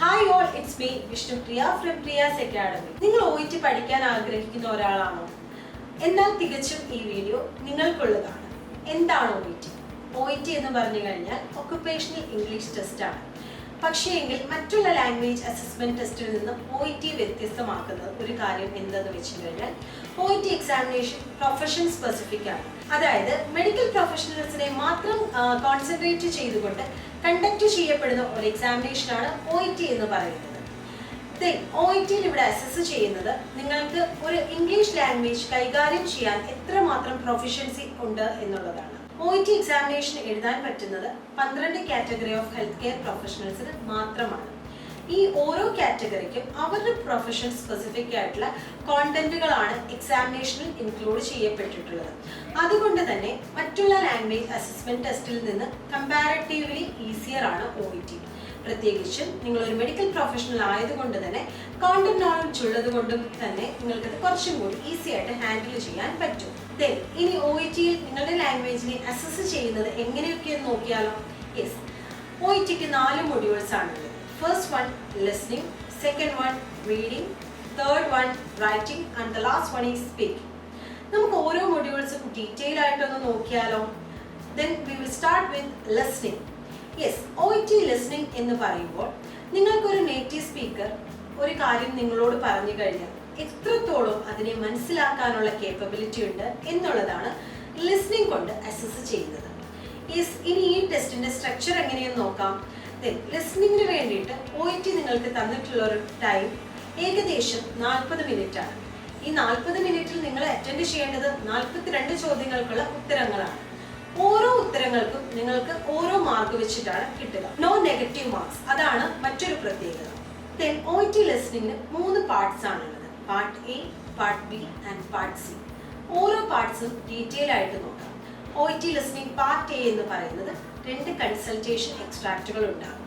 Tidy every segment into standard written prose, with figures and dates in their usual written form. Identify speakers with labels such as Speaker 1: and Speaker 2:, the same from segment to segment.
Speaker 1: Hi all, it's me Vishnupriya from Priya's academy. നിങ്ങൾ OET പഠിക്കാൻ ആഗ്രഹിക്കുന്ന ഒരാളാണോ? എന്നാൽ തികച്ചും ഈ വീഡിയോ നിങ്ങൾക്കുള്ളതാണ്. എന്താണ് OET? OET എന്ന് പറഞ്ഞു കഴിഞ്ഞാൽ ഒക്കുപേഷണൽ ഇംഗ്ലീഷ് ടെസ്റ്റ് ആണ്. പക്ഷേ എങ്കിൽ മറ്റുള്ള ലാംഗ്വേജ് അസസ്മെന്റ് ടെസ്റ്റിൽ നിന്നും OET വ്യത്യസ്തമാക്കുന്ന ഒരു കാര്യം എന്തെന്ന് വെച്ച് കഴിഞ്ഞാൽ OET എക്സാമിനേഷൻ പ്രൊഫഷൻ സ്പെസിഫിക് ആണ്. അതായത് മെഡിക്കൽ പ്രൊഫഷണൽസിനെ മാത്രം കോൺസെൻട്രേറ്റ് ചെയ്തുകൊണ്ട് കണ്ടക്ട് ചെയ്യപ്പെടുന്ന ഒരു എക്സാമിനേഷനാണ് OET എന്ന് പറയുന്നത്. OETയിൽ ഇവിടെ അസസ് ചെയ്യുന്നത് നിങ്ങൾക്ക് ഒരു ഇംഗ്ലീഷ് ലാംഗ്വേജ് കൈകാര്യം ചെയ്യാൻ എത്രമാത്രം പ്രൊഫഷൻസി ഉണ്ട് എന്നുള്ളതാണ്. OET എക്സാമിനേഷൻ എഴുതാൻ പറ്റുന്നത് 12 കാറ്റഗറി ഓഫ് ഹെൽത്ത് കെയർ പ്രൊഫഷണൽസിന് മാത്രമാണ്. ഈ ഓരോ കാറ്റഗറിക്കും അവരുടെ പ്രൊഫഷൻ സ്പെസിഫിക് ആയിട്ടുള്ള കോണ്ടന്റുകളാണ് എക്സാമിനേഷനിൽ ഇൻക്ലൂഡ് ചെയ്യപ്പെട്ടിട്ടുള്ളത്. അതുകൊണ്ട് തന്നെ മറ്റുള്ള ലാംഗ്വേജ് അസസ്മെന്റ് ടെസ്റ്റിൽ നിന്ന് കമ്പാരിറ്റീവ്ലി ഈസിയർ ആണ് OET. പ്രത്യേകിച്ചും നിങ്ങൾ ഒരു മെഡിക്കൽ പ്രൊഫഷണൽ ആയതുകൊണ്ട് തന്നെ കോണ്ടന്റ് നോളജ് ഉള്ളത് കൊണ്ടും തന്നെ നിങ്ങൾക്കത് കുറച്ചും കൂടി ഈസി ആയിട്ട് ഹാൻഡിൽ ചെയ്യാൻ പറ്റും. ഇനി OETയിൽ നിങ്ങളുടെ ലാംഗ്വേജിനെ അസസ് ചെയ്യുന്നത് എങ്ങനെയൊക്കെയെന്ന് നോക്കിയാലോ? യെസ്, OETക്ക് 4 മൊഡ്യൂൾസ് ആണുള്ളത്. First one listening, second one reading, third one writing and the last one is speaking. നമുക്ക് ഓരോ മൊഡ്യൂൾസും ഡീറ്റെയിൽ ആയിട്ടൊന്ന് നോക്കിയാലോ? Then we will start with listening. Yes, OET listening എന്ന് പറയുമ്പോൾ നിങ്ങൾക്കൊരു നേറ്റീവ് സ്പീക്കർ ഒരു കാര്യം നിങ്ങളോട് പറഞ്ഞു കഴിഞ്ഞാൽ എത്രത്തോളം അതിനെ മനസ്സിലാക്കാനുള്ള കേപ്പബിലിറ്റി ഉണ്ട് എന്നുള്ളതാണ് ലിസ്ണിംഗ് കൊണ്ട് അസസ് ചെയ്യുന്നത്. ഇനി ഈ ടെസ്റ്റിന്റെ സ്ട്രക്ചർ എങ്ങനെയെന്ന് നോക്കാം. ലിസ്ണിംഗിന് വേണ്ടിയിട്ട് OET നിങ്ങൾക്ക് തന്നിട്ടുള്ള ഒരു ടൈം ഏകദേശം 40 മിനിറ്റ് ആണ്. ഈ 40 മിനിറ്റിൽ നിങ്ങൾ അറ്റൻഡ് ചെയ്യേണ്ടത് 42 ചോദ്യങ്ങൾക്കുള്ള ഉത്തരങ്ങളാണ്. ഓരോ ഉത്തരങ്ങൾക്കും നിങ്ങൾക്ക് ഓരോ മാർക്ക് വെച്ചിട്ടാണ് കിട്ടുക. നോ നെഗറ്റീവ് മാർക്സ്, അതാണ് മറ്റൊരു പ്രത്യേകത. OET ലിസ്ണിംഗിന് 3 പാർട്സ് ആണുള്ളത്. Part A, part B and part C. ഓരോ പാർട്സും ഡീറ്റെയിൽ ആയിട്ട് നോക്കാം. OET ലിസ്ണിംഗ് പാർട്ട് A എന്ന് പറയുന്നത് 2 കൺസൾട്ടേഷൻ എക്സ്ട്രാക്റ്റുകൾ ഉണ്ടാകും.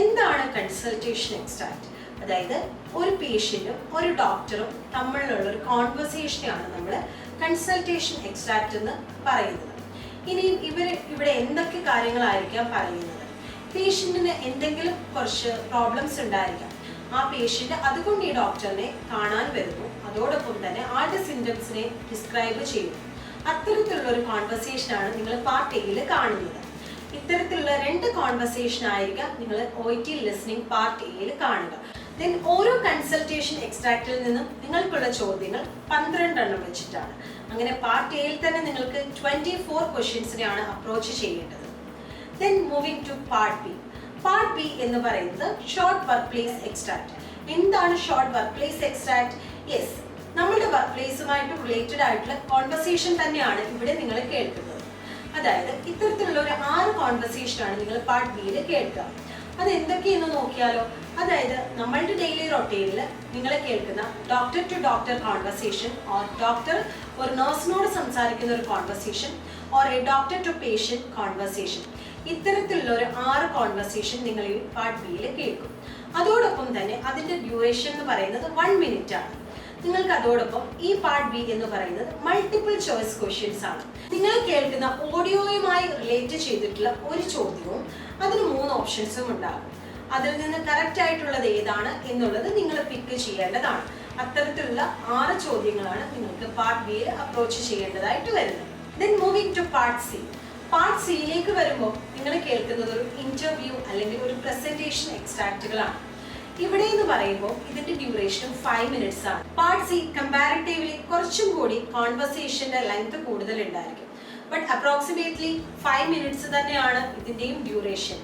Speaker 1: എന്താണ് കൺസൾട്ടേഷൻ എക്സ്ട്രാക്ട്? അതായത് ഒരു പേഷ്യന്റും ഒരു ഡോക്ടറും തമ്മിലുള്ള ഒരു കോൺവെർസേഷനെയാണ് നമ്മൾ കൺസൾട്ടേഷൻ എക്സ്ട്രാക്ട് എന്ന് പറയുന്നത്. ഇനി ഇവിടെ എന്തൊക്കെ കാര്യങ്ങളായിരിക്കാം പറയുന്നത്? പേഷ്യന്റിന് എന്തെങ്കിലും കുറച്ച് പ്രോബ്ലംസ് ഉണ്ടായിരിക്കാം. ആ പേഷ്യന്റ് അതുകൊണ്ട് ഈ ഡോക്ടറിനെ കാണാൻ വരുന്നു. അതോടൊപ്പം തന്നെ ആളുടെ സിംറ്റംസിനെ ഡിസ്ക്രൈബ് ചെയ്യുന്നു. അത്തരത്തിലുള്ള ഒരു കോൺവെർസേഷൻ ആണ് നിങ്ങൾ പാർട്ട് എയിൽ കാണുന്നത്. ഇത്തരത്തിലുള്ള 2 കോൺവെർസേഷൻ ആയിരിക്കാം നിങ്ങൾ OET ലിസ്ണിംഗ് പാർട്ട് എയിൽ കാണുക. ഓരോ കൺസൾട്ടേഷൻ എക്സ്ട്രാക്റ്റിൽ നിന്നും നിങ്ങൾക്കുള്ള ചോദ്യങ്ങൾ 12 എണ്ണം വെച്ചിട്ടാണ്. അങ്ങനെ പാർട്ട് എയിൽ തന്നെ നിങ്ങൾക്ക് 24 ക്വസ്റ്റ്യൻസിനെയാണ് അപ്രോച്ച് ചെയ്യേണ്ടത്. Moving to part B. Part B എന്ന് പറയുന്നത് ഷോർട്ട് വർക്ക് പ്ലേസ് എക്സ്ട്രാക്ട്. എന്താണ് short work place extract? Yes, നമ്മുടെ വർക്ക് പ്ലേസുമായിട്ട് റിലേറ്റഡ് ആയിട്ടുള്ള കോൺവെർസേഷൻ തന്നെയാണ് ഇവിടെ നിങ്ങൾ കേൾക്കുന്നത്. അതായത് ഇത്തരത്തിലുള്ള ഒരു 6 കോൺവെർസേഷൻ ആണ് നിങ്ങൾ പാർട്ട് ബിയിൽ കേൾക്കുക. അത് എന്തൊക്കെയെന്ന് നോക്കിയാലോ? അതായത് നമ്മളുടെ ഡെയിലി റൊട്ടീനിൽ നിങ്ങൾ കേൾക്കുന്ന doctor to doctor conversation, or doctor ഒരു നഴ്സിനോട് സംസാരിക്കുന്ന ഒരു conversation, or a doctor to patient conversation. ഇത്തരത്തിലുള്ള ഒരു 6 കോൺവെർസേഷൻ നിങ്ങൾ ഈ പാർട്ട് ബിയിൽ കേൾക്കും. അതോടൊപ്പം തന്നെ അതിന്റെ ഡ്യൂറേഷൻ എന്ന് പറയുന്നത് 1 മിനിറ്റ് ആണ്. നിങ്ങൾക്ക് അതോടൊപ്പം ഈ പാർട്ട് ബി എന്ന് പറയുന്നത് മൾട്ടിപ്പിൾ ചോയ്സ് ക്വസ്റ്റ്യൻസ് ആണ്. നിങ്ങൾ കേൾക്കുന്ന ഓഡിയോയുമായി റിലേറ്റ് ചെയ്തിട്ടുള്ള ഒരു ചോദ്യവും അതിന് 3 ഓപ്ഷൻസും ഉണ്ടാകും. അതിൽ നിന്ന് കറക്റ്റ് ആയിട്ടുള്ളത് ഏതാണ് എന്നുള്ളത് നിങ്ങൾ പിക്ക് ചെയ്യേണ്ടതാണ്. അത്തരത്തിലുള്ള 6 ചോദ്യങ്ങളാണ് നിങ്ങൾക്ക് പാർട്ട് ബിയിൽ അപ്രോച്ച് ചെയ്യേണ്ടതായിട്ട് വരുന്നത്. Moving to part C. Part സിയിലേക്ക് വരുമ്പോൾ നിങ്ങൾ കേൾക്കുന്നത് ഒരു ഇന്റർവ്യൂ അല്ലെങ്കിൽ ഒരു പ്രസന്റേഷൻ എക്സ്ട്രാക്റ്റുകളാണ്. ഇവിടെ എന്ന് പറയുമ്പോൾ ഇതിന്റെ ഡ്യൂറേഷൻ 5 മിനിറ്റ്സ് ആണ്. പാർട്ട് സി കമ്പാരിറ്റീവ്ലി കുറച്ചും കൂടി കോൺവെർസേഷന്റെ ലെങ്ത് കൂടുതൽ ഉണ്ടായിരിക്കും. ബട്ട് അപ്രോക്സിമേറ്റ്ലി 5 മിനിറ്റ്സ് തന്നെയാണ് ഇതിന്റെയും ഡ്യൂറേഷൻ.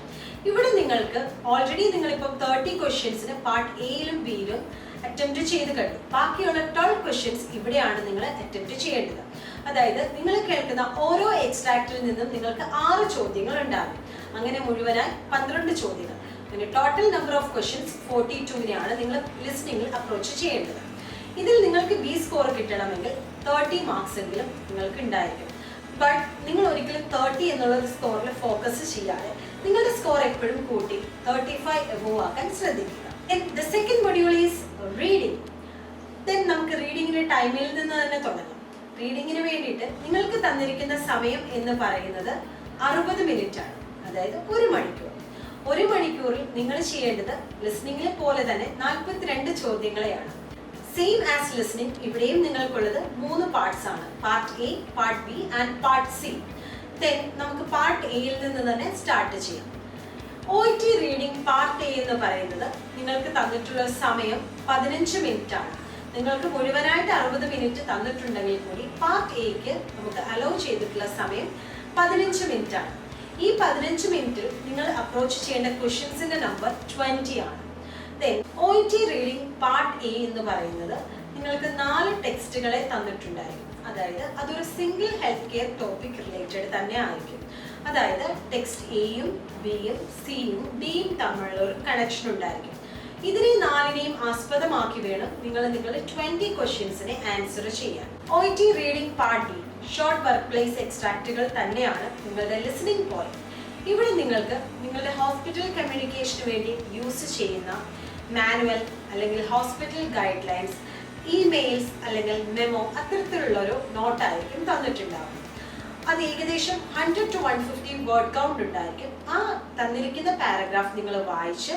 Speaker 1: ഇവിടെ നിങ്ങൾക്ക് ഓൾറെഡി നിങ്ങളിപ്പോൾ 30 ക്വസ്റ്റ്യൻസിന് പാർട്ട് എയിലും ബിയിലും അറ്റംപ്റ്റ് ചെയ്ത് കഴിഞ്ഞു. ബാക്കിയുള്ള 12 ക്വസ്റ്റ്യൻസ് ഇവിടെയാണ് നിങ്ങൾ അറ്റംപ്റ്റ് ചെയ്യേണ്ടത്. അതായത് നിങ്ങൾ കേൾക്കുന്ന ഓരോ എക്സ്ട്രാക്റ്റിൽ നിന്നും നിങ്ങൾക്ക് 6 ചോദ്യങ്ങൾ ഉണ്ടാകും. അങ്ങനെ മുഴുവനായി 12 ചോദ്യങ്ങൾ. അങ്ങനെ ടോട്ടൽ നമ്പർ ഓഫ് ക്വസ്റ്റ്യൻസ് 42നെയാണ് നിങ്ങൾ ലിസ്ണിംഗിൽ അപ്രോച്ച് ചെയ്യേണ്ടത്. ഇതിൽ നിങ്ങൾക്ക് B സ്കോർ കിട്ടണമെങ്കിൽ 30 മാർക്സ് എങ്കിലും നിങ്ങൾക്ക് ഉണ്ടായിരിക്കും. ബട്ട് നിങ്ങൾ ഒരിക്കലും 30 എന്നുള്ള സ്കോറിൽ ഫോക്കസ് ചെയ്യാതെ നിങ്ങളുടെ സ്കോർ എപ്പോഴും കൂട്ടി 35 എബോവ് ആക്കാൻ ശ്രദ്ധിക്കുക. The second module is reading. നമുക്ക് റീഡിങ്ങിന്റെ ടൈമിൽ നിന്ന് തന്നെ തുടങ്ങാം. റീഡിങ്ങിന് വേണ്ടിയിട്ട് നിങ്ങൾക്ക് തന്നിരിക്കുന്ന സമയം എന്ന് പറയുന്നത് 60 മിനിറ്റ് ആണ്. അതായത് 1 മണിക്കൂർ. 1 മണിക്കൂറിൽ നിങ്ങൾ ചെയ്യേണ്ടത് ലിസണിങ്ങിലെ പോലെ തന്നെ 42 ചോദ്യങ്ങളെയാണ്. സെയിം ആസ് ലിസണിംഗ് ഇവിടെയും നിങ്ങൾക്കുള്ളത് 3 പാർട്സ് ആണ്. Part A, part B and part C. നമുക്ക് പാർട്ട് എയിൽ നിന്ന് തന്നെ സ്റ്റാർട്ട് ചെയ്യാം. OET റീഡിംഗ് പാർട്ട് എ എന്ന് പറയുന്നത് നിങ്ങൾക്ക് തന്നിട്ടുള്ള സമയം 15 മിനിറ്റ് ആണ്. നിങ്ങൾക്ക് മുഴുവനായിട്ട് 60 മിനിറ്റ് തന്നിട്ടുണ്ടെങ്കിൽ കൂടി പാർട്ട് എക്ക് നമുക്ക് അലോ ചെയ്തിട്ടുള്ള സമയം 15 മിനിറ്റ് ആണ്. ഈ 15 മിനിറ്റിൽ നിങ്ങൾ അപ്രോച്ച് ചെയ്യേണ്ട ക്വസ്റ്റ്യൻസിന്റെ നമ്പർ 20 ആണ്. OET റീഡിംഗ് പാർട്ട് എ എന്ന് പറയുന്നത് നിങ്ങൾക്ക് 4 ടെക്സ്റ്റുകളെ തന്നിട്ടുണ്ടായിരിക്കും. അതായത് അതൊരു single health care topic related തന്നെ ആയിരിക്കും. അതായത് ടെക്സ്റ്റ് എയും ബിയും സിയും ഡിയും തമ്മിലുള്ള ഒരു കണക്ഷൻ ഉണ്ടായിരിക്കും. ഇതിനെ 4നെയും ആസ്പദമാക്കി വേണം നിങ്ങൾ നിങ്ങളുടെ 20 ക്വസ്റ്റ്യൻസിനെ ആൻസർ ചെയ്യാൻ. OET reading part D short work place എക്സ്ട്രാക്റ്റുകൾ തന്നെയാണ് നിങ്ങളുടെ ലിസണിംഗ് പോയിന്റ്. ഇവിടെ നിങ്ങൾക്ക് നിങ്ങളുടെ ഹോസ്പിറ്റൽ കമ്മ്യൂണിക്കേഷന് വേണ്ടി യൂസ് ചെയ്യുന്ന മാനുവൽ അല്ലെങ്കിൽ ഹോസ്പിറ്റൽ ഗൈഡ് ലൈൻസ്, ഇമെയിൽസ് അല്ലെങ്കിൽ മെമോ അത്തരത്തിലുള്ള ഒരു നോട്ടായിരിക്കും തന്നിട്ടുണ്ടാവും. അത് ഏകദേശം 100 to 150 വേർഡ് കൗണ്ട് ഉണ്ടായിരിക്കും. ആ തന്നിരിക്കുന്ന പാരഗ്രാഫ് നിങ്ങൾ വായിച്ച്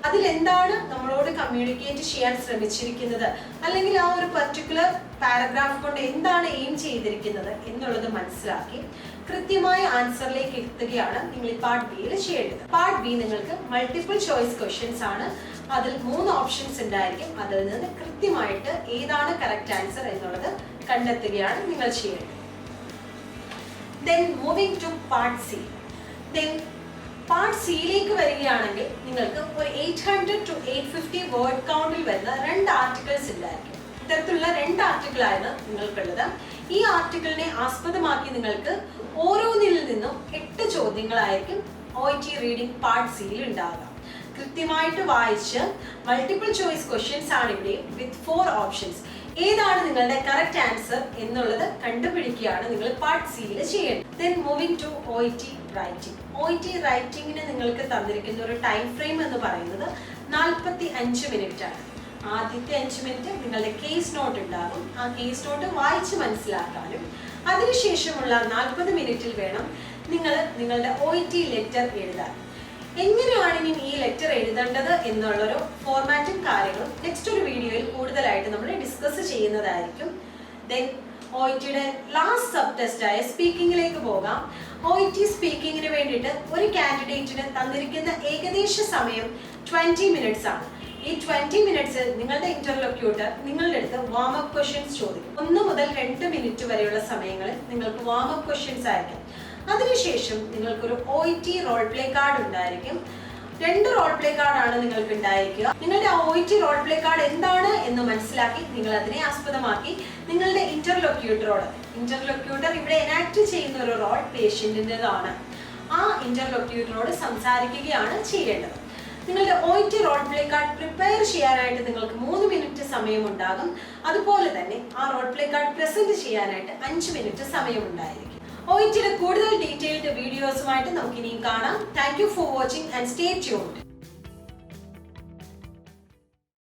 Speaker 1: അതിലെന്താണ് നമ്മളോട് കമ്മ്യൂണിക്കേറ്റ് ചെയ്യാൻ ശ്രമിച്ചിരിക്കുന്നത്, അല്ലെങ്കിൽ ആ ഒരു പർട്ടിക്കുലർ പാരഗ്രാഫ് കൊണ്ട് എന്താണ് എയിം ചെയ്തിരിക്കുന്നത് എന്നുള്ളത് മനസ്സിലാക്കി കൃത്യമായ ആൻസറിലേക്ക് എത്തുകയാണ് നിങ്ങൾ ഈ പാർട്ട് ബിയിൽ ചെയ്യേണ്ടത്. പാർട്ട് ബി നിങ്ങൾക്ക് മൾട്ടിപ്പിൾ ചോയ്സ് ക്വസ്റ്റ്യൻസ് ആണ്. അതിൽ 3 ഓപ്ഷൻസ് ഉണ്ടായിരിക്കും. അതിൽ നിന്ന് കൃത്യമായിട്ട് ഏതാണ് കറക്റ്റ് ആൻസർ എന്നുള്ളത് കണ്ടെത്തുകയാണ് നിങ്ങൾ ചെയ്യേണ്ടത്. Then moving to part C. Then part C യിലേക്ക് വരികയാണെങ്കിൽ നിങ്ങൾക്ക് ഒരു 800 to 850 വേർഡ് കൗണ്ടിൽ വരുന്ന 2 ആർട്ടിക്കിൾസ് ഉണ്ടായിരിക്കും. ഇത്തരത്തിലുള്ള 2 ആർട്ടിക്കിളാണ് നിങ്ങൾക്കുള്ളത്. ഈ ആർട്ടിക്കിളിനെ ആസ്പദമാക്കി നിങ്ങൾക്ക് ഓരോന്നിൽ നിന്നും 8 ചോദ്യങ്ങളായിരിക്കും OET റീഡിംഗ് പാർട്ട് സിയിൽ ഉണ്ടാകുക. കൃത്യമായിട്ട് വായിച്ച് മൾട്ടിപ്പിൾ ചോയ്സ് ക്വസ്റ്റ്യൻസ് ആണ് ഇവിടെ വിത്ത് 4 ഓപ്ഷൻസ്. ഏതാണ് നിങ്ങളുടെ കറക്റ്റ് ആൻസർ എന്നുള്ളത് കണ്ടുപിടിക്കുകയാണ് നിങ്ങൾ പാർട്ട് സിയിൽ ചെയ്യേണ്ടത്. Then moving to OET writing. OET റൈറ്റിംഗിന് നിങ്ങൾക്ക് തന്നിരിക്കുന്ന ഒരു ടൈം ഫ്രെയിം എന്ന് പറയുന്നത് 45 മിനിറ്റ് ആണ്. ആദ്യത്തെ 5 മിനിറ്റ് നിങ്ങളുടെ കേസ് നോട്ട് ഉണ്ടാകും. ആ കേസ് നോട്ട് വായിച്ച് മനസ്സിലാക്കാനും അതിനുശേഷമുള്ള 40 മിനിറ്റിൽ വേണം നിങ്ങൾ നിങ്ങളുടെ OET ലെറ്റർ എഴുതാൻ. എങ്ങനെയാണ് ഇനി ഈ ലെറ്റർ എഴുതേണ്ടത് എന്നുള്ളൊരു ഫോർമാറ്റും കാര്യങ്ങളും നെക്സ്റ്റ് ഒരു വീഡിയോയിൽ കൂടുതലായിട്ട് നമ്മൾ ഡിസ്കസ് ചെയ്യുന്നതായിരിക്കും. ദെൻ OETയുടെ ലാസ്റ്റ് സബ് ടെസ്റ്റ് ആയ സ്പീക്കിങ്ങിലേക്ക് പോകാം. OET സ്പീക്കിങ്ങിന് വേണ്ടിയിട്ട് ഒരു കാൻഡിഡേറ്റിന് തന്നിരിക്കുന്ന ഏകദേശ സമയം 20 മിനിറ്റ്സ് ആണ്. ഈ 20 മിനിറ്റ്സിൽ നിങ്ങളുടെ ഇന്റർലോക്യൂട്ടർ നിങ്ങളുടെ അടുത്ത് വാം അപ്പ് ക്വസ്റ്റ്യൻസ് ചോദിക്കും. 1 മുതൽ 2 മിനിറ്റ് വരെയുള്ള സമയങ്ങളിൽ നിങ്ങൾക്ക് വാം അപ്പ് ക്വസ്റ്റ്യൻസ് ആയിരിക്കും. അതിനുശേഷം നിങ്ങൾക്കൊരു OET റോൾ പ്ലേ കാർഡ് ഉണ്ടായിരിക്കും. 2 റോൾ പ്ലേ കാർഡാണ് നിങ്ങൾക്ക് ഉണ്ടായിരിക്കുക. നിങ്ങളുടെ OET റോൾ പ്ലേ കാർഡ് എന്താണ് എന്ന് മനസ്സിലാക്കി നിങ്ങൾ അതിനെ ആസ്പദമാക്കി നിങ്ങളുടെ ഇന്റർലോക്യൂട്ടർ ഇവിടെ എനാക്ട് ചെയ്യുന്ന ഒരു റോൾ പേഷ്യന്റിൻ്റെതാണ്. ആ ഇന്റർലോക്യൂട്ടറോട് സംസാരിക്കുകയാണ് ചെയ്യേണ്ടത്. നിങ്ങളുടെ OET role play card prepare ചെയ്യാനായിട്ട് നിങ്ങൾക്ക് 3 മിനിറ്റ് സമയം ഉണ്ടാകും. അതുപോലെ തന്നെ ആ റോൾ പ്ലേ കാർഡ് പ്രസന്റ് ചെയ്യാനായിട്ട് 5 മിനിറ്റ് സമയം ഉണ്ടായിരിക്കും. OETയുടെ കൂടുതൽ ഡീറ്റെയിൽഡ് വീഡിയോസുമായിട്ട് നമുക്ക് ഇനിയും കാണാം. Thank you for watching and stay tuned.